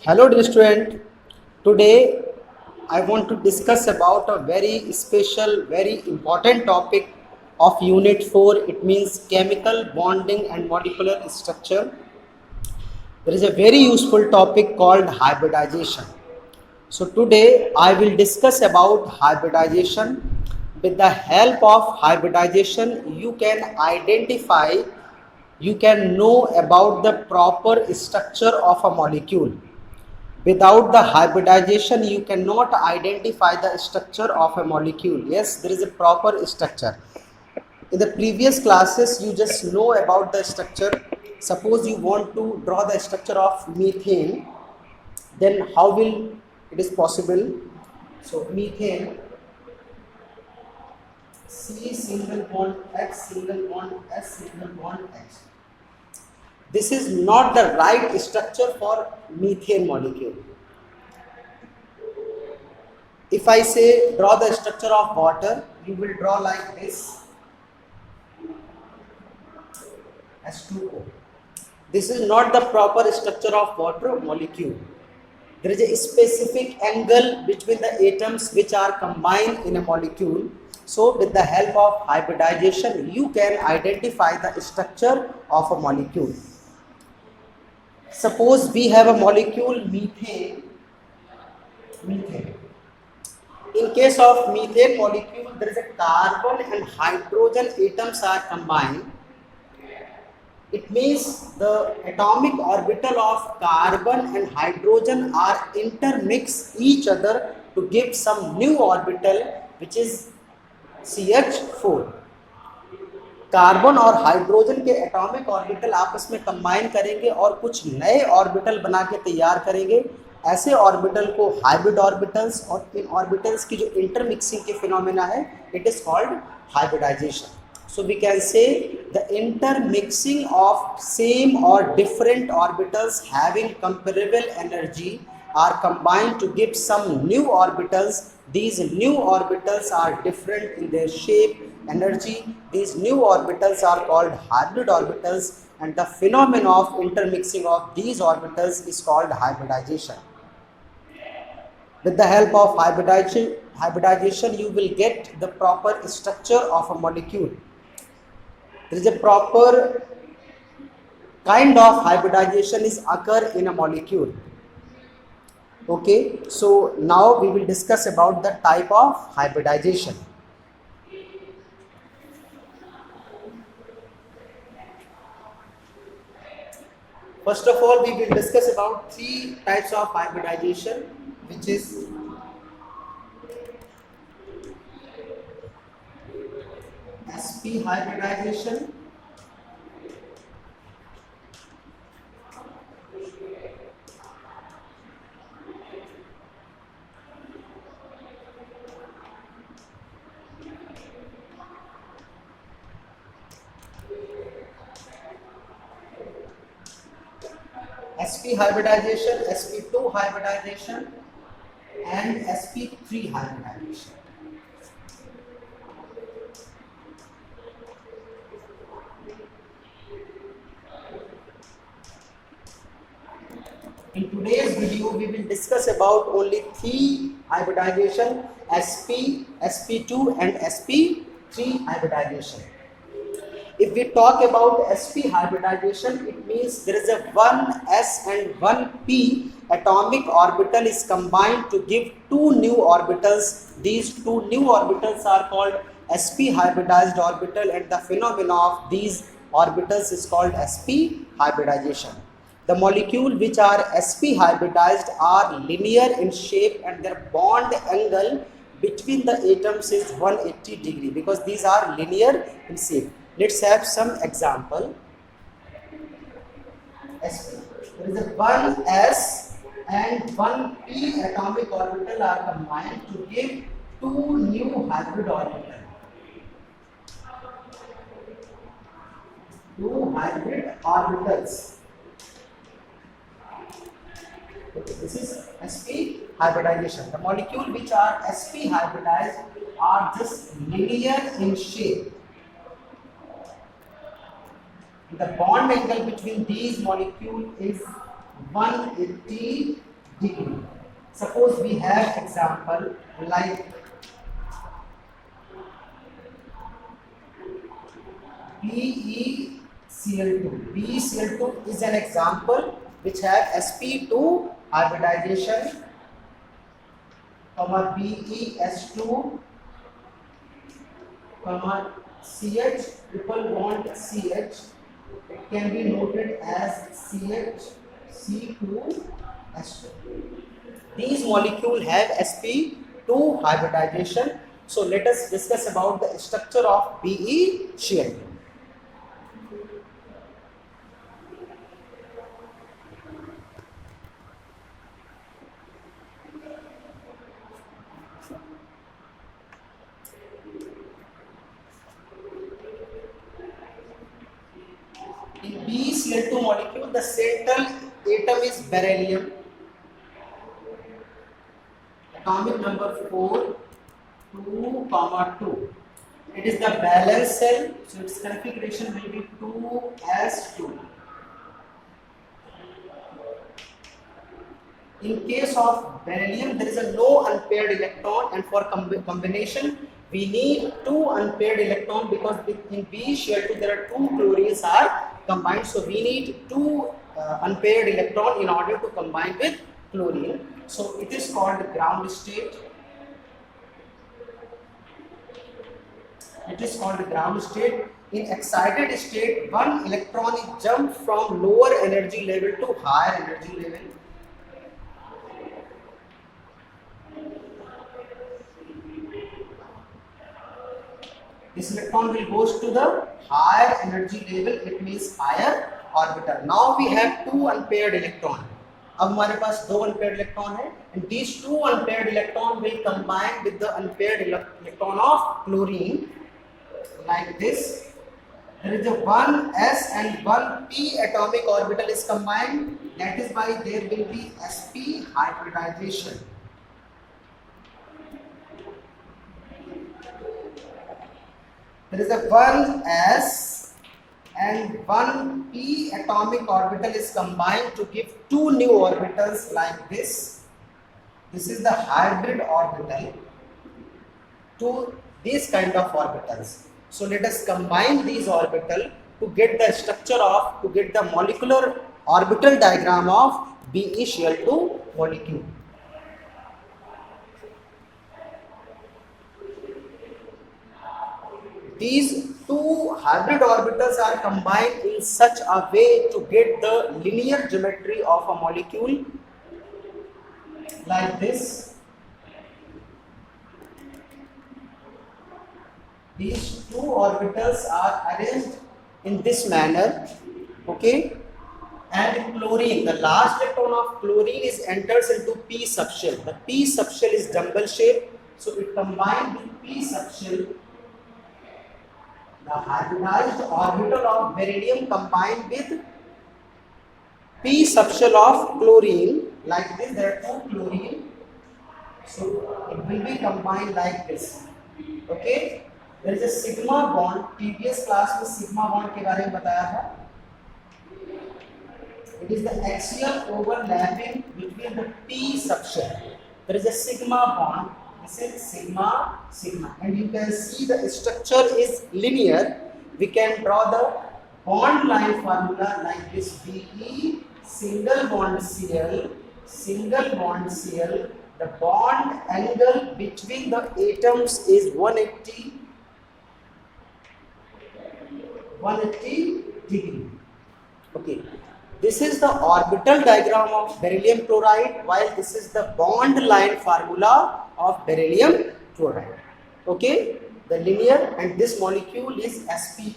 Hello dear student, today I want to discuss about a very special, very important topic of Unit 4. It means chemical bonding and molecular structure. There is a very useful topic called hybridization. So today I will discuss about hybridization. With the help of hybridization, you can identify, you can know about the proper structure of a molecule. Without the hybridization, you cannot identify the structure of a molecule. Yes, there is a proper structure. In the previous classes, you just know about the structure. Suppose you want to draw the structure of methane, then how will it is possible? So methane, C single bond X single bond S single bond X. This is not the right structure for methane molecule. If I say draw the structure of water, you will draw like this, H2O. This is not the proper structure of water molecule. There is a specific angle between the atoms which are combined in a molecule. So with the help of hybridization, you can identify the structure of a molecule. Suppose we have a molecule methane. In case of methane molecule, there is a carbon and hydrogen atoms are combined. It means the atomic orbital of carbon and hydrogen are intermix each other to give some new orbital which is CH4. Carbon और hydrogen के atomic orbital आपस में combine करेंगे और कुछ नए orbital बना के तैयार करेंगे. ऐसे ऑर्बिटल को हाइब्रिड ऑर्बिटल्स, और इन ऑर्बिटल्स की जो इंटरमिक्सिंग के फिनोमेना है, it is called hybridization. So we can say the intermixing of same or different orbitals having comparable energy are combined to give some new orbitals. These new orbitals are different in their shape, energy. These new orbitals are called hybrid orbitals, and the phenomenon of intermixing of these orbitals is called hybridization. With the help of hybridization, you will get the proper structure of a molecule. There is a proper kind of hybridization is occur in a molecule. Okay, so now we will discuss about the type of hybridization. First of all, we will discuss about three types of hybridization, which is sp hybridization, sp hybridization, sp2 hybridization, and sp3 hybridization. In today's video, we will discuss about only three hybridization: sp, sp2 and sp3 hybridization. If we talk about sp hybridization, it means there is a 1s and 1p atomic orbital is combined to give two new orbitals. These two new orbitals are called sp hybridized orbital, and the phenomena of these orbitals is called sp hybridization. The molecule which are sp hybridized are linear in shape, and their bond angle between the atoms is 180 degree, because these are linear in shape. Let's have some example. sp. There is a 1s and 1p atomic orbital are combined to give two new hybrid orbital. Two hybrid orbitals. Okay, this is sp hybridization. The molecule which are sp hybridized are just linear in shape. The bond angle between these molecules is 180 degree. Suppose we have example like BeCl2. BeCl2 is an example which have sp2 hybridization, comma BeS2, comma CH triple bond CH. It can be noted as CH2S2. These molecules have sp2 hybridization. So let us discuss about the structure of BeCl2. In BeCl2 molecule, the central atom is beryllium. Atomic number 4, 2, 2. It is the valence shell, so its configuration will be 2s2. In case of beryllium, there is a no unpaired electron, and for combination, we need 2 unpaired electron, because in BeCl2 there are 2 chlorines are combined, so we need 2 unpaired electron in order to combine with chlorine. So it is called ground state. It is called ground state. In excited state, one electron is jumped from lower energy level to higher energy level. This electron will goes to the higher energy level, it means higher orbital. Now we have 2 unpaired electron. अब हमारे पास 2 unpaired electron है, and these 2 unpaired electron will combine with the unpaired electron of chlorine like this. There is a 1s and 1p atomic orbital is combined. That is why there will be sp hybridization. There is a 1s and 1p atomic orbital is combined to give 2 new orbitals like this. This is the hybrid orbital to these kind of orbitals. So let us combine these orbitals to get the structure of, to get the molecular orbital diagram of BeCl2 molecule. These 2 hybrid orbitals are combined in such a way to get the linear geometry of a molecule like this. These 2 orbitals are arranged in this manner, okay? And chlorine, the last electron of chlorine is enters into p subshell. The p subshell is dumbbell shape, so it combined with p subshell. The hybridized orbital of beryllium combined with p subshell of chlorine like this. There are 2 chlorine, so it will be combined like this. Okay. There is a sigma bond. Previous class में sigma bond के बारे में बताया था. It is the axial overlapping between the p subshell. There is a sigma bond. This is sigma, sigma, and you can see the structure is linear. We can draw the bond line formula like this: Be single bond Cl, single bond Cl. The bond angle between the atoms is 180 degree. Okay. This is the orbital diagram of beryllium chloride, while this is the bond line formula of beryllium chloride. Okay, the linear, and this molecule is sp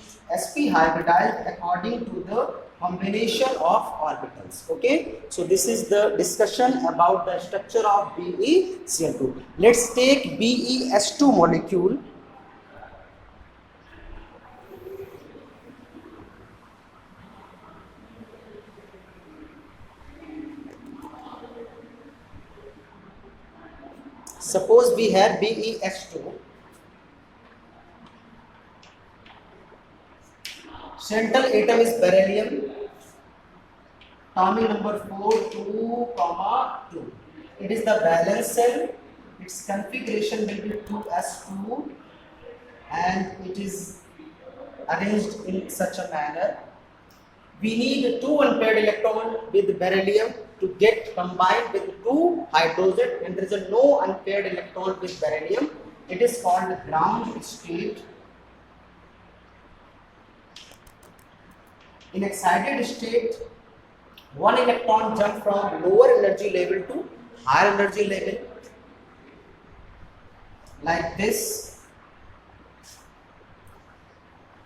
hybridized according to the combination of orbitals. Okay, so this is the discussion about the structure of BeCl2. Let's take BeS2 molecule. Suppose we have BeS2. Central atom is beryllium. atomic number 4, 2, comma 2. It is the valence shell. Its configuration will be 2s2 and it is arranged in such a manner. We need 2 unpaired electron with beryllium to get combined with 2 hydrogen, and there is a no unpaired electron with beryllium. It is called ground state. In excited state, one electron jump from lower energy level to higher energy level, like this.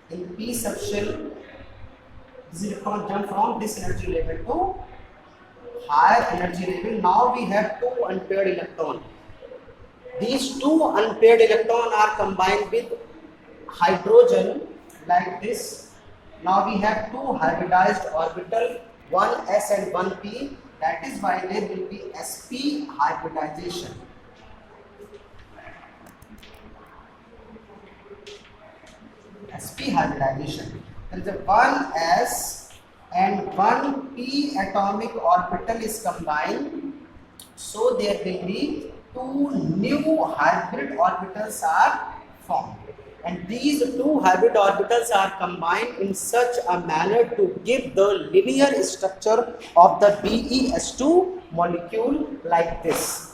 In p subshell, this electron jump from this energy level to higher energy level. Now we have 2 unpaired electrons. These 2 unpaired electrons are combined with hydrogen like this. Now we have 2 hybridized orbital, one s and one p. That is why there will be sp hybridization. Sp hybridization. There is a one s and one p atomic orbital is combined, so there will be 2 new hybrid orbitals are formed, and these 2 hybrid orbitals are combined in such a manner to give the linear structure of the BeS2 molecule like this.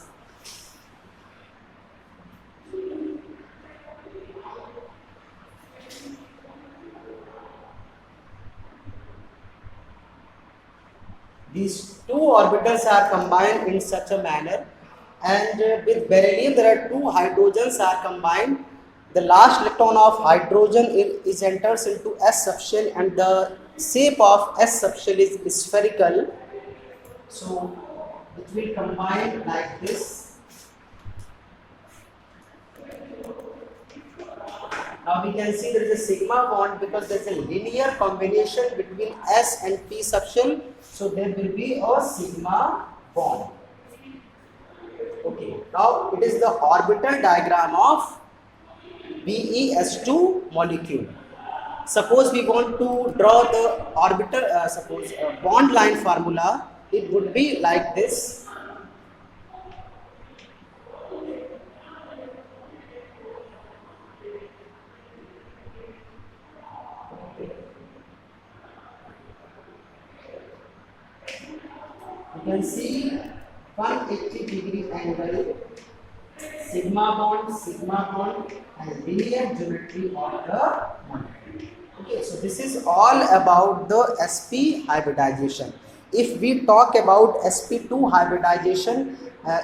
These 2 orbitals are combined in such a manner, and with beryllium there are 2 hydrogens are combined. The last electron of hydrogen is enters into s subshell, and the shape of s subshell is spherical, so it will combine like this. Now we can see there is a sigma bond because there is a linear combination between s and p subshell, so there will be a sigma bond. Okay, now it is the orbital diagram of BeS2 molecule. Suppose we want to draw the orbital, bond line formula, it would be like this. You can see 180-degree angle, sigma bond and linear geometry of the molecule. Okay, so this is all about the sp hybridization. If we talk about sp2 hybridization,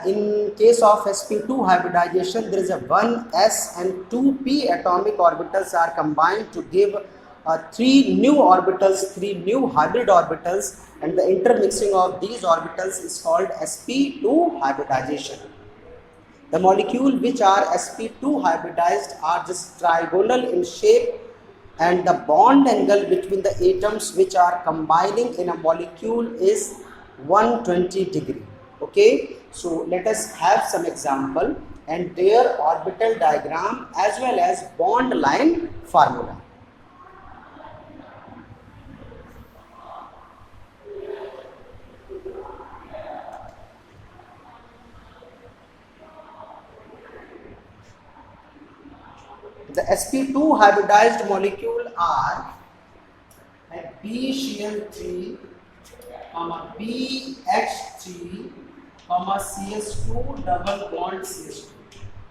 in case of sp2 hybridization, there is a 1s and 2p atomic orbitals are combined to give 3 new orbitals, 3 new hybrid orbitals, and the intermixing of these orbitals is called sp2 hybridization. The molecules which are sp2 hybridized are just trigonal in shape, and the bond angle between the atoms which are combining in a molecule is 120 degree. Okay, so let us have some example and their orbital diagram as well as bond line formula. The sp2 hybridized molecule are BCl3, BH3, CS2 double bond CS2.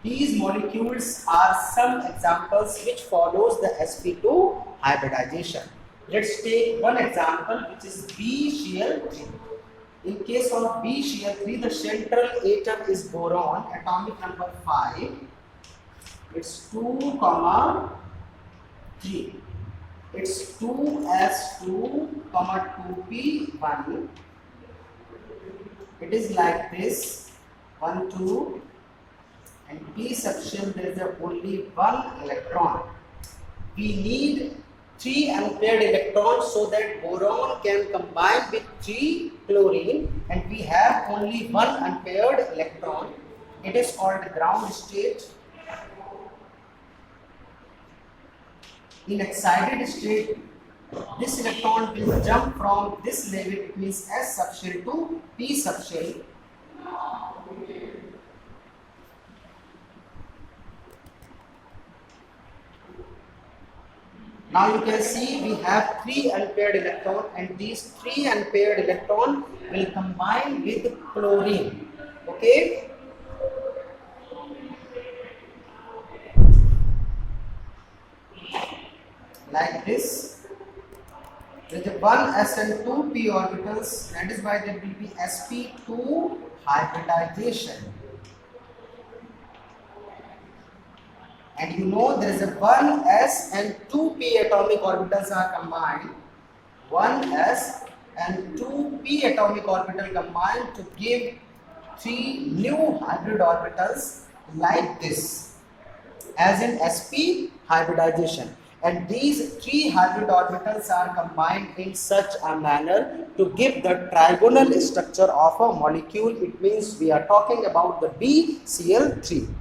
These molecules are some examples which follows the sp2 hybridization. Let's take one example, which is BCl3. In case of BCl3, the central atom is boron, atomic number 5. It's 2, 3. It's 2s2, 2p1. It is like this, 1, 2, and p subshell there is only 1 electron. We need 3 unpaired electrons so that boron can combine with 3 chlorine, and we have only 1 unpaired electron. It is called ground state. In excited state, This electron will jump from this level, it means S subshell to P subshell. Now you can see we have 3 unpaired electron, and these 3 unpaired electron will combine with chlorine. Okay? Like this. There is one s and 2 p orbitals, that is why there will be sp2 hybridization. And you know there is a 1s and 2p atomic orbitals are combined. 1s and 2p atomic orbital combined to give 3 new hybrid orbitals like this, as in sp hybridization. And these 3 hybrid orbitals are combined in such a manner to give the trigonal structure of a molecule. It means we are talking about the BCl3.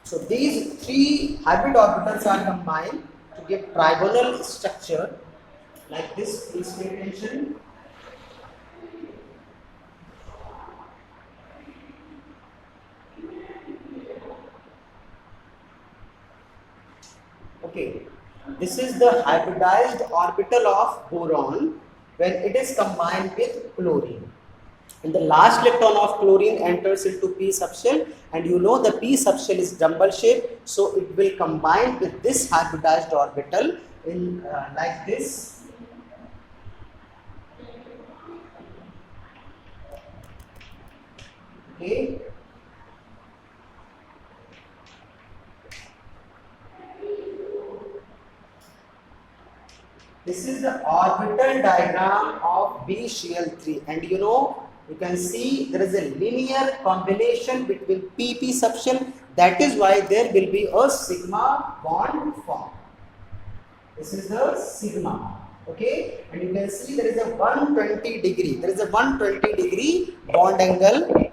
So these 3 hybrid orbitals are combined to give trigonal structure like this. Please pay attention. Okay, this is the hybridized orbital of boron when it is combined with chlorine. And the last electron of chlorine enters into p subshell, and you know the p subshell is dumbbell shaped, so it will combine with this hybridized orbital in like this. Okay. This is the orbital diagram of BCl3, and you know, you can see there is a linear combination between PP subshell. That is why there will be a sigma bond formed. This is the sigma. Okay, and you can see there is a 120 degree. There is a 120 degree bond angle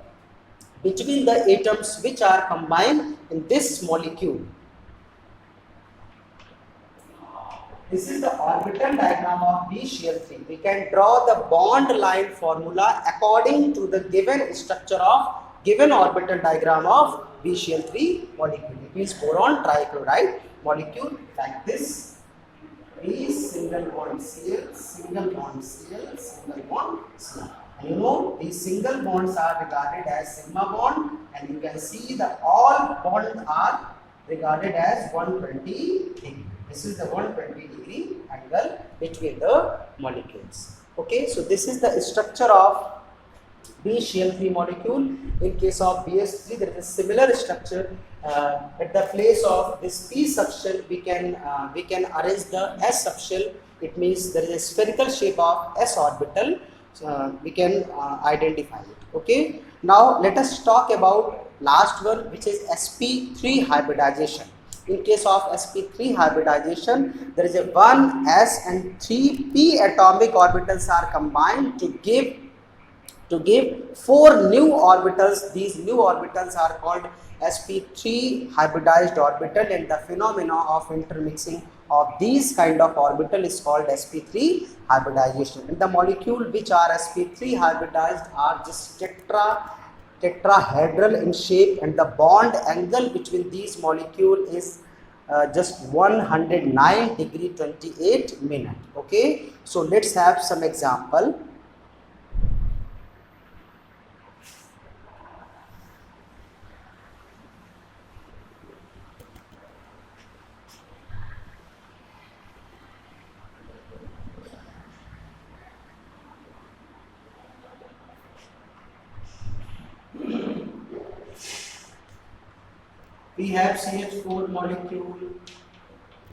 between the atoms which are combined in this molecule. This is the orbital diagram of BCl3. We can draw the bond line formula according to the given structure of given orbital diagram of BCl3 molecule. It means boron trichloride molecule like this. B single bond Cl, single bond Cl, single bond Cl. And you know these single bonds are regarded as sigma bond, and you can see that all bonds are regarded as 120 degree. This is the 120 degree angle between the molecules. Okay, so this is the structure of BCl3 molecule. In case of BS3, there is a similar structure. At the place of this p subshell, we can arrange the s subshell. It means there is a spherical shape of s orbital. We can identify it. Okay. Now let us talk about last one, which is sp3 hybridization. In case of sp3 hybridization, there is a 1s and 3p atomic orbitals are combined to give 4 new orbitals. These new orbitals are called sp3 hybridized orbital, and the phenomena of intermixing of these kind of orbital is called sp3 hybridization. And the molecule which are sp3 hybridized are just tetrahedral in shape, and the bond angle between these molecules is just 109 degree 28 minute. Okay, so let's have some example. We have CH4 molecule,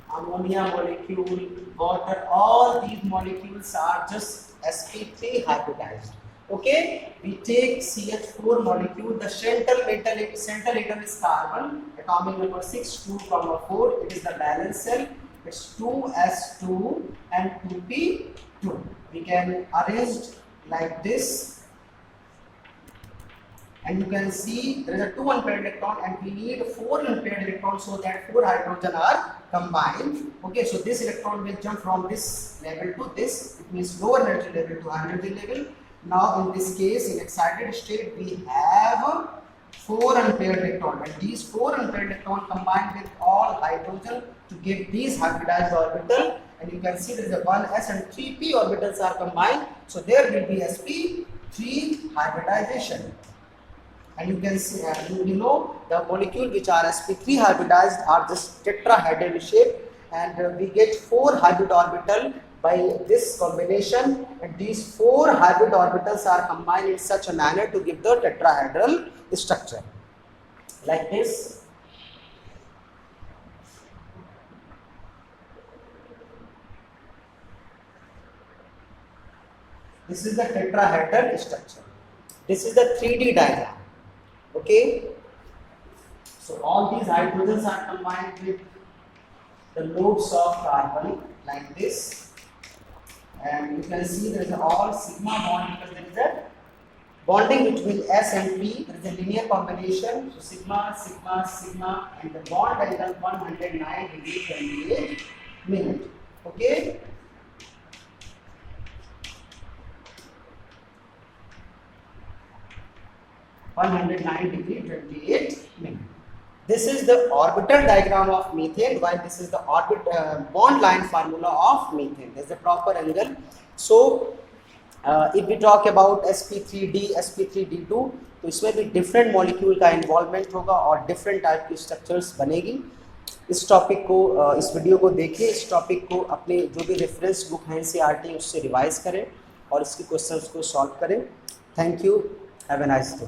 ammonia molecule, water. All these molecules are just sp3 hybridized. Okay, we take CH4 molecule. The central atom is carbon, atomic number 6, 2, 4. It is the valence cell. It's 2s2 and 2p2. We can arrange like this. and you can see there is a 2 unpaired electron and we need 4 unpaired electrons so that 4 hydrogen are combined. Okay, so this electron will jump from this level to this, it means lower energy level to higher energy level. Now in this case, in excited state, we have 4 unpaired electrons, and these 4 unpaired electrons combined with all hydrogen to give these hybridized orbital, and you can see there is a 1s and 3p orbitals are combined, so there will be sp3 hybridization. And you can see, you know, the molecule which are sp3 hybridized are just tetrahedral shape, and we get 4 hybrid orbital by this combination, and these 4 hybrid orbitals are combined in such a manner to give the tetrahedral structure like this. This is the tetrahedral structure. This is the 3D diagram. Okay, so all these hydrogens are combined with the lobes of carbon like this, and you can see there is all sigma bond because there is a bonding between S and P. There is a linear combination, so sigma, sigma, sigma, and the bond angle 109 degree 28 minute. Okay. This is the orbital diagram of methane, while this is the bond line formula of methane. There is a proper angle. So if we talk about sp3d, sp3d2, तो इसमें भी different molecule का involvement होगा और different type की structures बनेगी. इस topic को, इस वीडियो को देखिए, इस टॉपिक को अपने जो भी रेफरेंस बुक है NCERT उससे रिवाइज करें और इसके क्वेश्चंस को सॉल्व करें. Thank you, have a nice day.